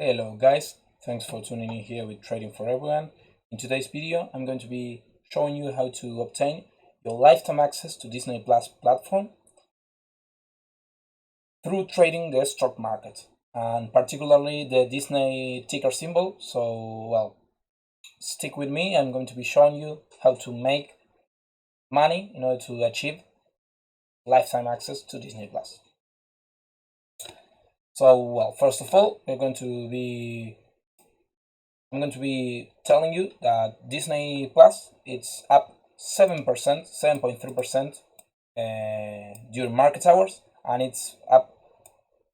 Hello guys, thanks for tuning in here with Trading for Everyone. In today's video, I'm going to be showing you how to obtain your lifetime access to Disney Plus platform through trading the stock market, and particularly the Disney ticker symbol. So, well, stick with me. I'm going to be showing you how to make money in order to achieve lifetime access to Disney Plus. So, well, first of all, I'm going to be telling you that Disney Plus it's up 7%, 7.3% during market hours, and it's up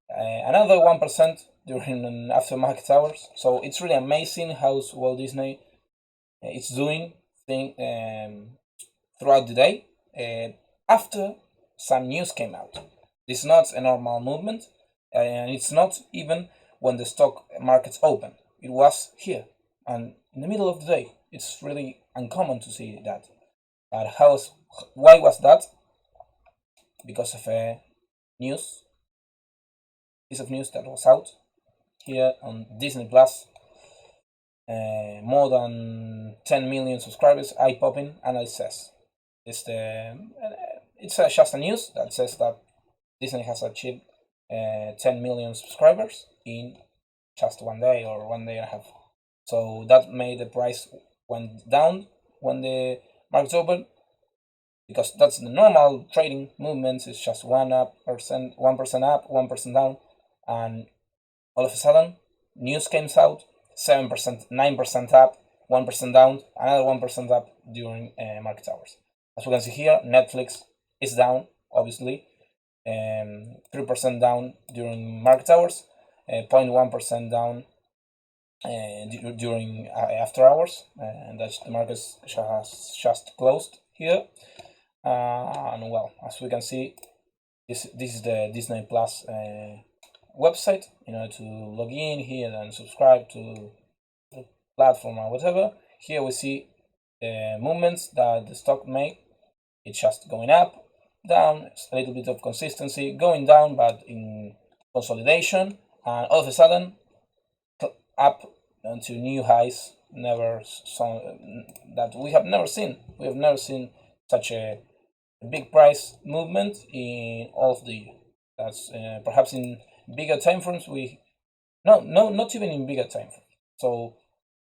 another 1% during after market hours. So it's really amazing how Walt Disney it's doing throughout the day after some news came out. It's not a normal movement, and it's not even when the stock markets open. It was here and in the middle of the day. It's really uncommon to see that. But why was that? Because of a piece of news that was out here on Disney Plus. More than 10 million subscribers, eye-popping analysis. It's just a news that says that Disney has achieved 10 million subscribers in just one day or 1 day and a half. So that made the price went down when the markets open, because that's the normal trading movements. It's just 1% up, 1% down, and all of a sudden news came out, 7%, 9% up, 1% down, another 1% up during market hours. As we can see here, Netflix is down, obviously, 3% down during market hours, 0.1% down during after hours, and that's the market has just closed here. And well, as we can see, this is the Disney Plus website. In order to log in here and subscribe to the platform or whatever, here we see the movements that the stock made. It's just going up, down, a little bit of consistency, going down, but in consolidation, and all of a sudden up to new highs that we have never seen. We have never seen such a big price movement in all of the year. That's perhaps in bigger time frames not even in bigger time frames. So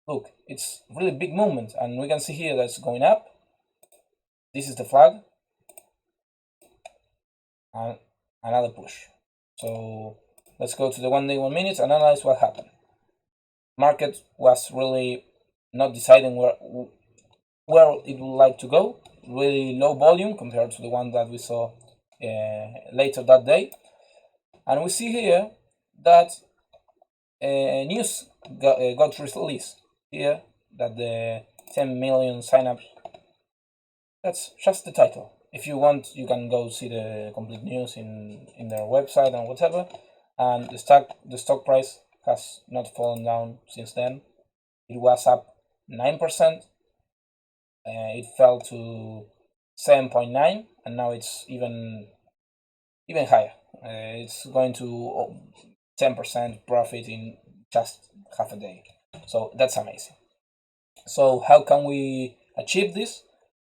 look, it's really big movement, and we can see here that's going up. This is the flag, and another push. So let's go to the 1 day 1 minute and analyze what happened. Market was really not deciding where it would like to go. Really low volume compared to the one that we saw later that day, and we see here that news got released here that the 10 million signups. That's just the title. If you want, you can go see the complete news in their website and whatever. And the stock price has not fallen down since then. It was up 9%. It fell to 7.9, and now it's even higher. It's going to 10% profit in just half a day. So that's amazing. So how can we achieve this?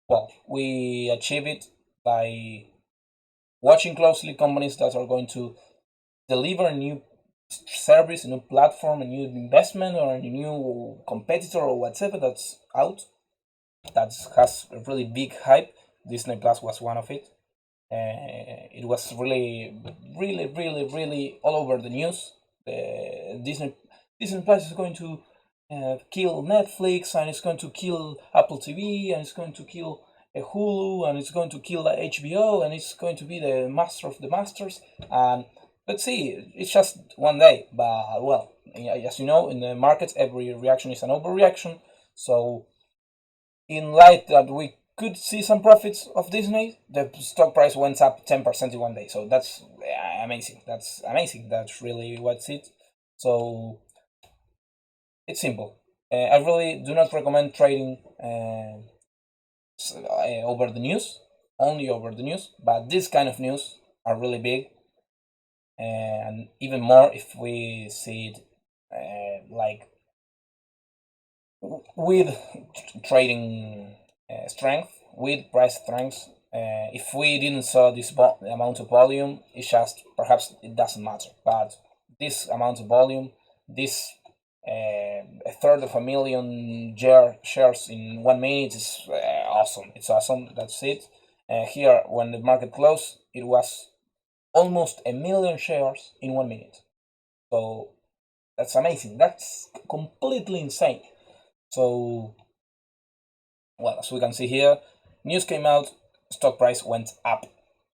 Well, we achieve it by watching closely companies that are going to deliver a new service, a new platform, a new investment, or a new competitor, or whatever that's out that has a really big hype. Disney Plus was one of it. It was really all over the news. Disney Plus is going to kill Netflix, and it's going to kill Apple TV, and it's going to kill Hulu, and it's going to kill HBO, and it's going to be the master of the masters. And let's see, it's just 1 day, but well, as you know, in the markets, every reaction is an overreaction. So in light that we could see some profits of Disney, the stock price went up 10% in 1 day. So that's amazing. That's amazing. That's really what's it. So it's simple. I really do not recommend trading over the news, only over the news. But this kind of news are really big, and even more if we see it like with trading strength, with price strength. If we didn't saw this amount of volume, it's just perhaps it doesn't matter. But this amount of volume, this a third of a million shares in 1 minute is awesome. It's awesome. That's it. Here, when the market closed, it was almost a million shares in 1 minute. So that's amazing. That's completely insane. So, well, as we can see here, news came out, stock price went up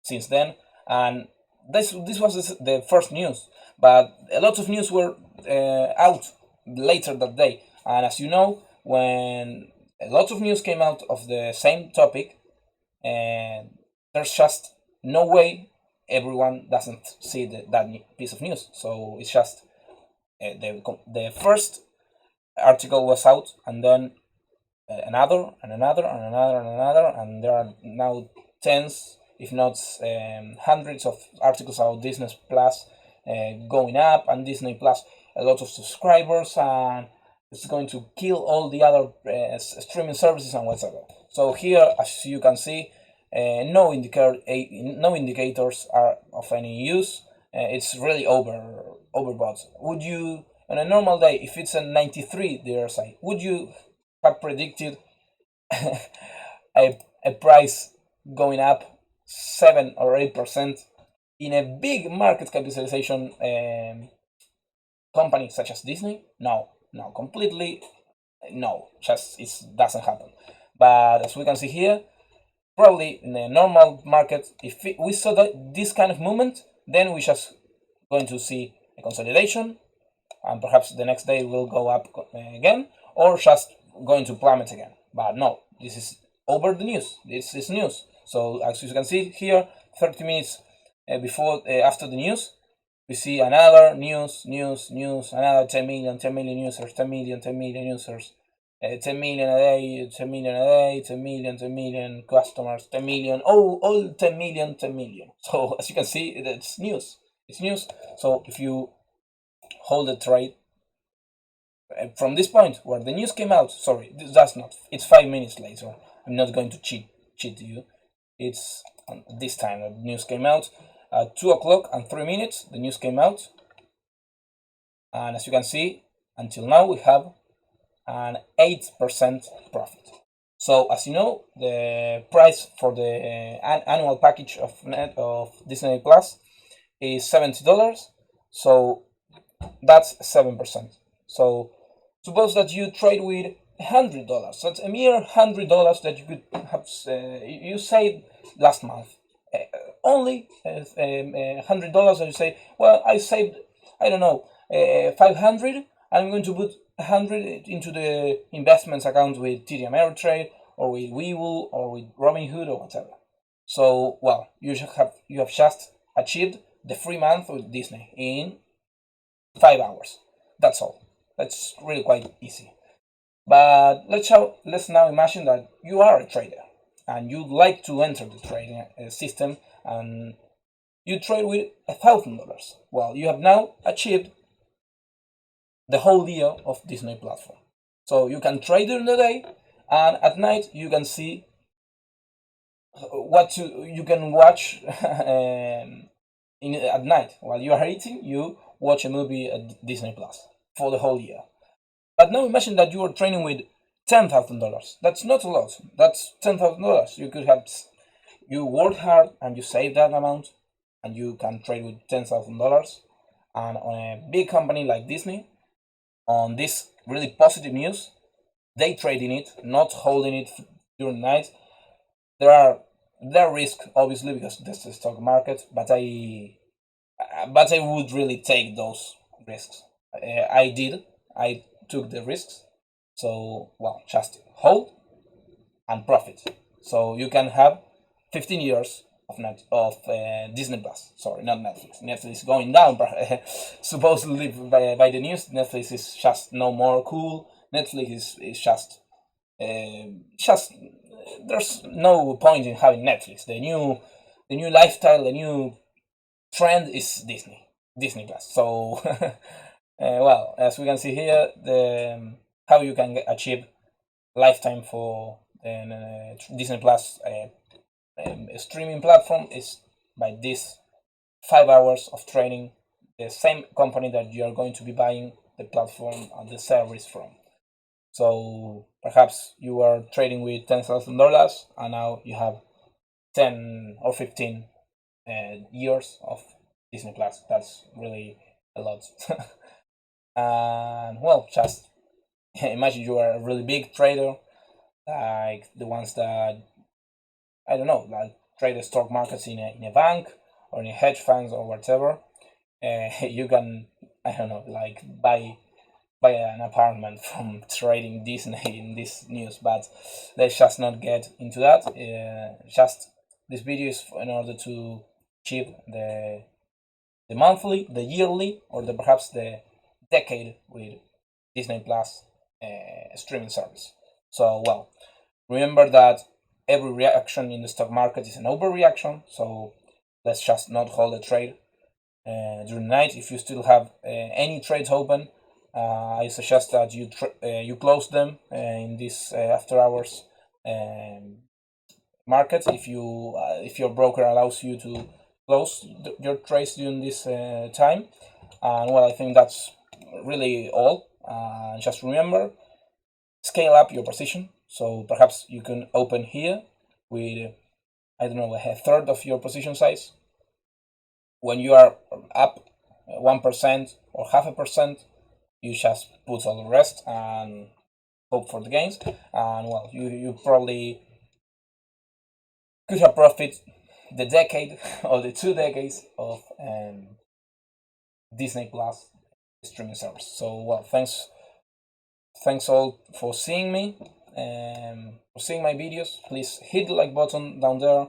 since then, and this was the first news, but a lot of news were out later that day. And as you know, when a lot of news came out of the same topic, and there's just no way everyone doesn't see that piece of news. So it's just the first article was out, and then another and another and another and another, and there are now tens, if not hundreds of articles about Disney Plus going up, and Disney Plus a lot of subscribers, and it's going to kill all the other streaming services and whatever. So here, as you can see, no indicators are of any use. It's really overbought. Would you, on a normal day, if it's a 93 DRSI, would you have predicted a price going up 7 or 8% in a big market capitalization company such as Disney? No, completely no. Just it doesn't happen. But as we can see here, probably in a normal market, if we saw this kind of movement, then we just going to see a consolidation, and perhaps the next day will go up again, or just going to plummet again. But no, this is over the news. This is news. So as you can see here, 30 minutes after the news, we see another news, another 10 million users, 10 million users, 10 million a day, 10 million a day, 10 million customers, 10 million, all 10 million. So as you can see, it's news. It's news. So if you hold the trade from this point where the news came out, sorry, that's not. It's 5 minutes later. I'm not going to cheat you. It's this time the news came out at 2:03. The news came out, and as you can see, until now we have an 8% profit. So as you know, the price for the annual package of Disney Plus is $70. So that's 7%. So suppose that you trade with $100. That's a mere $100 that you could have you saved last month. Only $100 that you say, well, I saved, I don't know, 500. I'm going to put 100 into the investments account with TD Ameritrade or with Webull or with Robinhood or whatever. So, well, you have just achieved the free month with Disney in 5 hours. That's all. That's really quite easy. But let's now imagine that you are a trader and you'd like to enter the trading system, and you trade with $1,000. Well, you have now achieved the whole year of Disney platform. So you can trade during the day, and at night you can see what you can watch at night while you are eating. You watch a movie at Disney Plus for the whole year. But now imagine that you are trading with $10,000. That's not a lot. That's $10,000. You work hard and you save that amount, and you can trade with $10,000. And on a big company like Disney, on this really positive news, day trading it, not holding it during the night. There are risks, obviously, because that's the stock market. But I would really take those risks. I took the risks. So, well, just hold and profit. So you can have 15 years of Disney Plus. Sorry, not Netflix. Netflix is going down, supposedly by the news. Netflix is just no more cool. Netflix is just there's no point in having Netflix. The new lifestyle, the new trend is Disney Plus. So Well, as we can see here, the how you can achieve lifetime for the Disney Plus streaming platform is by this 5 hours of training, the same company that you are going to be buying the platform and the service from. So perhaps you are trading with $10,000 and now you have 10 or 15 years of Disney Plus. That's really a lot. And well, just imagine you are a really big trader, like the ones that, I don't know, like trade the stock markets in a bank or in a hedge funds or whatever. You can, I don't know, like buy an apartment from trading Disney in this news, but let's just not get into that. Just this video is in order to achieve the monthly, the yearly, or the perhaps the decade with Disney Plus streaming service. So well, remember that every reaction in the stock market is an overreaction. So let's just not hold a trade during the night. If you still have any trades open, I suggest that you close them in this after hours market. If your broker allows you to close your trades during this time, and well, I think that's really all. Just remember, scale up your position. So perhaps you can open here with, I don't know, a third of your position size. When you are up 1% or 0.5%, you just put all the rest and hope for the gains. And well, you probably could have profit the decade or the 2 decades of Disney Plus streaming service. So well, thanks all for seeing me, for seeing my videos. Please hit the like button down there,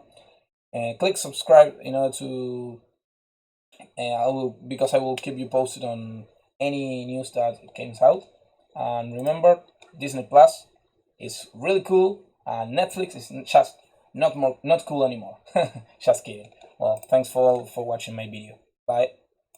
click subscribe in order to because I will keep you posted on any news that comes out. And remember, Disney Plus is really cool, and Netflix is just not cool anymore. Just kidding. Well, thanks for watching my video. Bye.